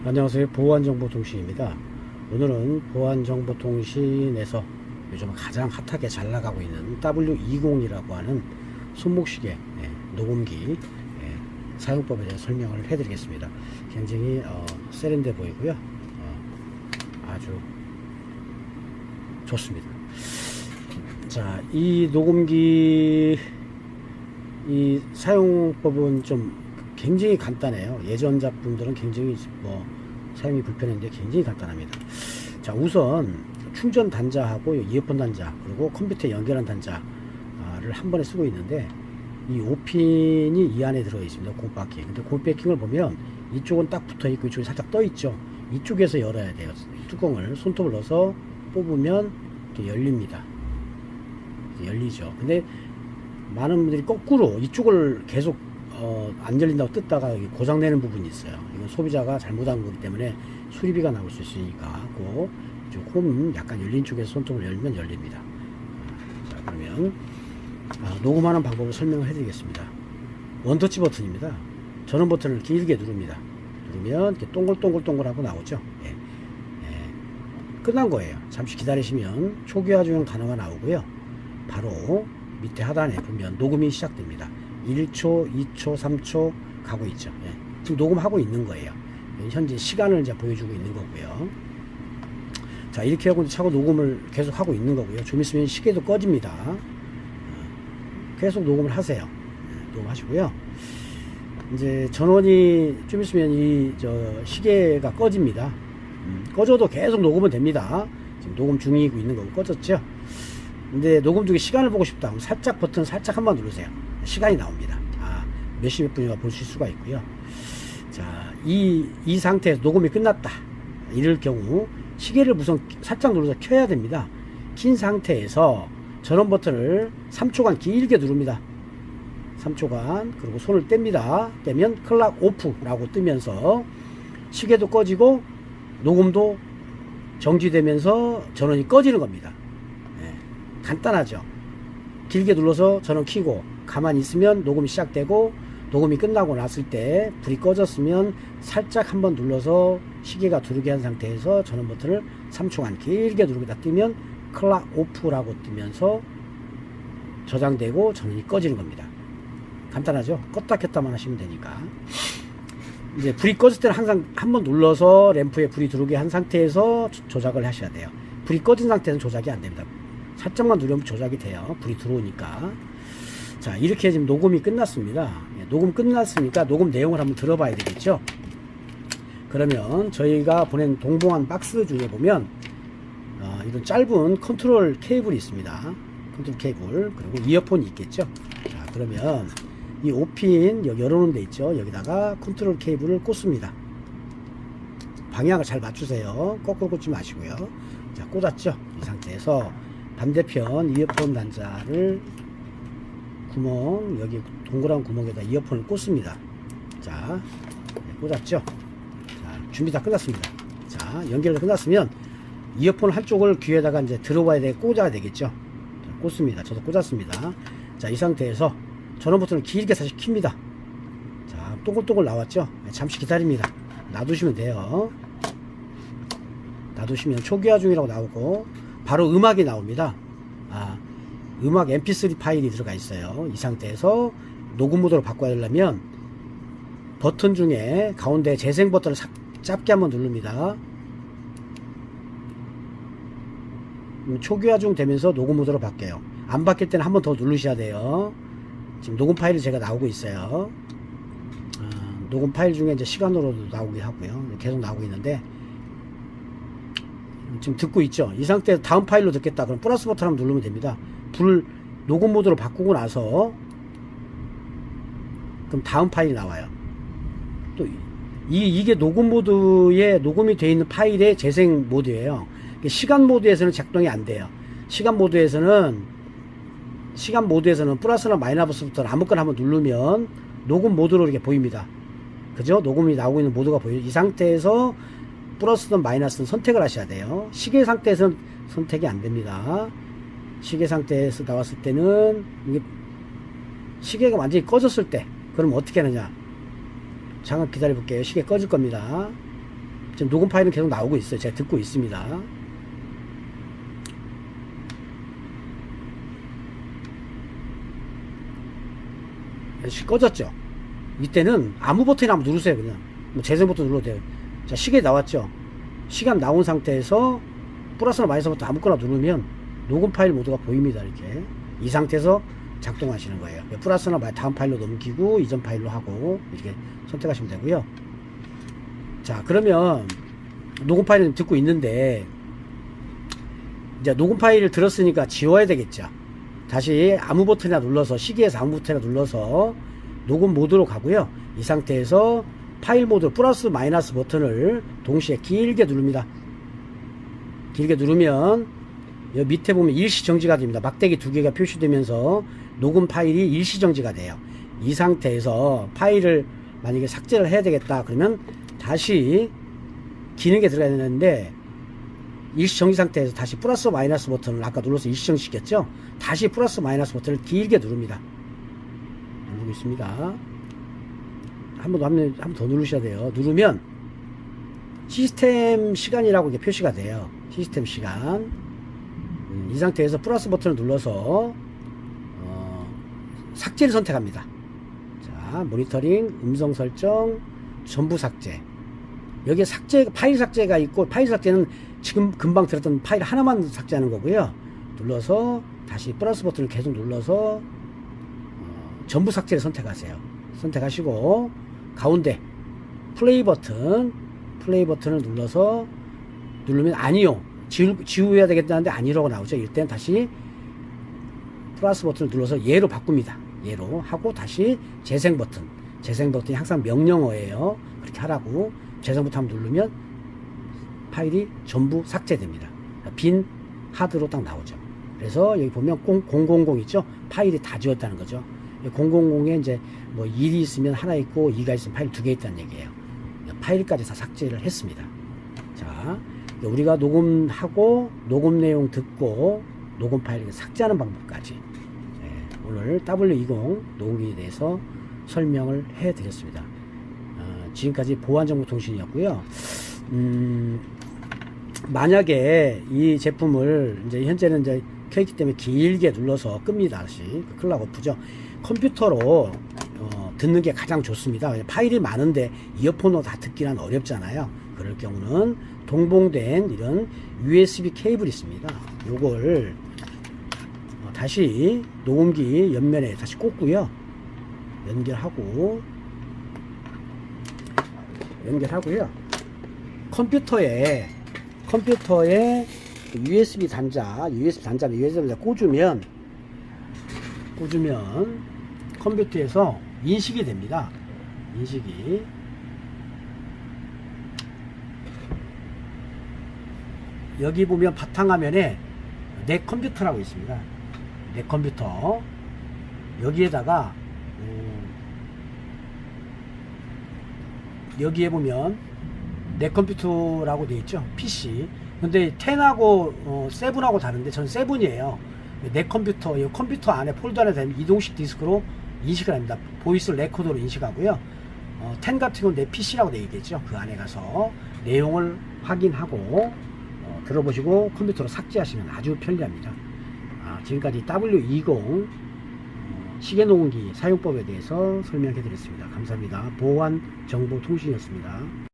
안녕하세요. 보안정보통신입니다. 오늘은 보안정보통신에서 요즘 가장 핫하게 잘 나가고 있는 W20이라고 하는 손목시계 녹음기 사용법에 대해 설명을 해드리겠습니다. 굉장히 세련돼 보이고요. 아주 좋습니다. 자, 이 녹음기 이 사용법은 좀 굉장히 간단해요. 예전 작품들은 굉장히 사용이 불편했는데 굉장히 간단합니다. 자, 우선 충전 단자하고 이어폰 단자 그리고 컴퓨터에 연결한 단자를 한 번에 쓰고 있는데 이 5핀이 이 안에 들어 있습니다. 곰패킹. 근데 곰패킹을 보면 이쪽은 딱 붙어 있고 이쪽이 살짝 떠 있죠. 이쪽에서 열어야 돼요. 뚜껑을 손톱을 넣어서 뽑으면 이렇게 열립니다. 이렇게 열리죠. 근데 많은 분들이 거꾸로 이쪽을 계속 안 열린다고 뜯다가 고장내는 부분이 있어요. 이건 소비자가 잘못한 거기 때문에 수리비가 나올 수 있으니까 꼭 홈 약간 열린 쪽에서 손톱을 열면 열립니다. 자, 그러면 녹음하는 방법을 설명을 해드리겠습니다. 원터치 버튼입니다. 전원 버튼을 길게 누릅니다. 누르면 이렇게 동글동글동글하고 나오죠. 끝난 거예요. 잠시 기다리시면 초기화 중용 단어가 나오고요. 바로 밑에 하단에 보면 녹음이 시작됩니다. 1초, 2초, 3초 가고 있죠. 지금 녹음하고 있는 거예요. 현재 시간을 이제 보여주고 있는 거고요. 자, 이렇게 하고 차고 녹음을 계속 하고 있는 거고요. 좀 있으면 시계도 꺼집니다. 계속 녹음을 하세요. 녹음하시고요. 이제 전원이 좀 있으면 시계가 꺼집니다. 꺼져도 계속 녹음은 됩니다. 지금 녹음 중이고 있는 거고 꺼졌죠. 근데 녹음 중에 시간을 보고 싶다 그럼 살짝 버튼 살짝 한번 누르세요. 시간이 나옵니다. 몇 시 몇 분인가 보실 수가 있고요. 자, 이 상태에서 녹음이 끝났다 이럴 경우 시계를 우선 살짝 눌러서 켜야 됩니다. 킨 상태에서 전원 버튼을 3초간 길게 누릅니다. 3초간. 그리고 손을 뗍니다. 떼면 클락 오프라고 뜨면서 시계도 꺼지고 녹음도 정지되면서 전원이 꺼지는 겁니다. 간단하죠. 길게 눌러서 전원 켜고 가만히 있으면 녹음이 시작되고 녹음이 끝나고 났을 때 불이 꺼졌으면 살짝 한번 눌러서 시계가 두르게 한 상태에서 전원 버튼을 3초간 길게 누르다 뜨면 클락 오프라고 뜨면서 저장되고 전원이 꺼지는 겁니다. 간단하죠. 껐다 켰다만 하시면 되니까. 이제 불이 꺼질 때는 항상 한번 눌러서 램프에 불이 들어오게 한 상태에서 조작을 하셔야 돼요. 불이 꺼진 상태는 조작이 안 됩니다. 살짝만 누르면 조작이 돼요. 불이 들어오니까. 자, 이렇게 지금 녹음이 끝났습니다. 녹음 끝났으니까 녹음 내용을 한번 들어봐야 되겠죠. 그러면 저희가 보낸 동봉한 박스 중에 보면 이런 짧은 컨트롤 케이블이 있습니다. 컨트롤 케이블 그리고 이어폰이 있겠죠. 자, 그러면 이 5핀 여기 열어놓은 데 있죠. 여기다가 컨트롤 케이블을 꽂습니다. 방향을 잘 맞추세요. 거꾸로 꽂지 마시고요. 자, 꽂았죠. 이 상태에서 반대편 이어폰 단자를 구멍 여기 동그란 구멍에다 이어폰을 꽂습니다. 자, 꽂았죠. 자, 준비 다 끝났습니다. 자, 연결이 끝났으면 이어폰 한쪽을 귀에다가 이제 들어와야 돼 꽂아야 되겠죠. 자, 꽂습니다. 저도 꽂았습니다. 자, 이 상태에서 전원 버튼을 길게 다시 킵니다. 자, 동글동글 나왔죠. 잠시 기다립니다. 놔두시면 돼요. 놔두시면 초기화 중이라고 나오고 바로 음악이 나옵니다. 음악 mp3 파일이 들어가 있어요. 이 상태에서 녹음 모드로 바꿔야 되려면 버튼 중에 가운데 재생 버튼을 짧게 한번 누릅니다. 초기화 중 되면서 녹음 모드로 바뀌어요. 안 바뀔 때는 한번 더 누르셔야 돼요. 지금 녹음 파일이 제가 나오고 있어요. 녹음 파일 중에 이제 시간으로도 나오게 하고요. 계속 나오고 있는데 지금 듣고 있죠. 이 상태에서 다음 파일로 듣겠다 그럼 플러스 버튼 한번 누르면 됩니다. 불 녹음 모드로 바꾸고 나서 그럼 다음 파일이 나와요. 또 이게 녹음 모드에 녹음이 되어 있는 파일의 재생 모드예요. 시간 모드에서는 작동이 안 돼요. 시간 모드에서는 플러스나 마이너스 버튼 아무거나 한번 누르면 녹음 모드로 이렇게 보입니다. 그죠? 녹음이 나오고 있는 모드가 보여요. 이 상태에서 플러스든 마이너스든 선택을 하셔야 돼요. 시계 상태에서는 선택이 안 됩니다. 시계 상태에서 나왔을 때는 이게 시계가 완전히 꺼졌을 때 그럼 어떻게 하느냐. 잠깐 기다려 볼게요. 시계 꺼질 겁니다. 지금 녹음 파일은 계속 나오고 있어요. 제가 듣고 있습니다. 꺼졌죠. 이때는 아무 버튼이나 한번 누르세요. 그냥 뭐 재생 버튼 눌러도 돼요. 자, 시계 나왔죠. 시간 나온 상태에서 플러스나 마이너스 버튼 아무거나 누르면 녹음 파일 모드가 보입니다. 이렇게 이 상태에서 작동하시는 거예요. 플러스나 다음 파일로 넘기고 이전 파일로 하고 이렇게 선택하시면 되고요. 자, 그러면 녹음 파일을 듣고 있는데 이제 녹음 파일을 들었으니까 지워야 되겠죠. 다시 아무 버튼이나 눌러서, 시계에서 아무 버튼이나 눌러서 녹음 모드로 가고요. 이 상태에서 파일 모드 플러스 마이너스 버튼을 동시에 길게 누릅니다. 길게 누르면 여기 밑에 보면 일시 정지가 됩니다. 막대기 두 개가 표시되면서 녹음 파일이 일시 정지가 돼요. 이 상태에서 파일을 만약에 삭제를 해야 되겠다 그러면 다시 기능에 들어가야 되는데, 일시 정지 상태에서 다시 플러스 마이너스 버튼을 아까 눌러서 일시 정지 시켰죠. 다시 플러스 마이너스 버튼을 길게 누릅니다. 누르고 있습니다. 한 번 더 누르셔야 돼요. 누르면 시스템 시간이라고 이게 표시가 돼요. 시스템 시간. 이 상태에서 플러스 버튼을 눌러서 삭제를 선택합니다. 자, 모니터링, 음성 설정, 전부 삭제. 여기에 파일 삭제가 있고, 파일 삭제는 지금 금방 들었던 파일 하나만 삭제하는 거고요. 눌러서 다시 플러스 버튼을 계속 눌러서 전부 삭제를 선택하세요. 선택하시고 가운데 플레이 버튼을 누르면 아니요, 지워야 되겠다는데 아니라고 나오죠. 이때 다시 플러스 버튼을 눌러서 얘로 바꿉니다. 얘로 하고 다시 재생 버튼이 항상 명령어예요. 그렇게 하라고 재생 버튼 한번 누르면 파일이 전부 삭제됩니다. 빈 하드로 딱 나오죠. 그래서 여기 보면 000 있죠. 파일이 다 지웠다는 거죠. 000에 이제 뭐 1이 있으면 하나 있고 2가 있으면 파일 2개 있다는 얘기예요. 파일까지 다 삭제를 했습니다. 자, 우리가 녹음하고 녹음 내용 듣고 녹음 파일을 삭제하는 방법까지 오늘 W20 녹음기에 대해서 설명을 해 드렸습니다. 지금까지 보안정보통신이었고요. 만약에 이 제품을 이제 현재는 이제 켜있기 때문에 길게 눌러서 끕니다. 다시 클락 오프죠. 컴퓨터로 듣는 게 가장 좋습니다. 파일이 많은데 이어폰으로 다 듣기는 어렵잖아요. 그럴 경우는 동봉된 이런 USB 케이블이 있습니다. 요걸 다시 녹음기 옆면에 다시 꽂고요. 연결하고요. 컴퓨터에 USB 단자를 꽂으면 컴퓨터에서 인식이 됩니다. 여기 보면 바탕화면에 내 컴퓨터라고 있습니다. 내 컴퓨터 여기에다가 여기에 보면 내 컴퓨터라고 되어 있죠. PC. 근데 10하고 7하고 다른데 전 7이에요. 내 컴퓨터, 이 컴퓨터 안에 폴더 안에 되면 이동식 디스크로 인식을 합니다. 보이스 레코더로 인식하고요. 10 같은 경우는 내 PC라고 되어 있겠죠. 그 안에 가서 내용을 확인하고 들어보시고 컴퓨터로 삭제하시면 아주 편리합니다. 지금까지 W20 시계녹음기 사용법에 대해서 설명해 드렸습니다. 감사합니다. 보안정보통신이었습니다.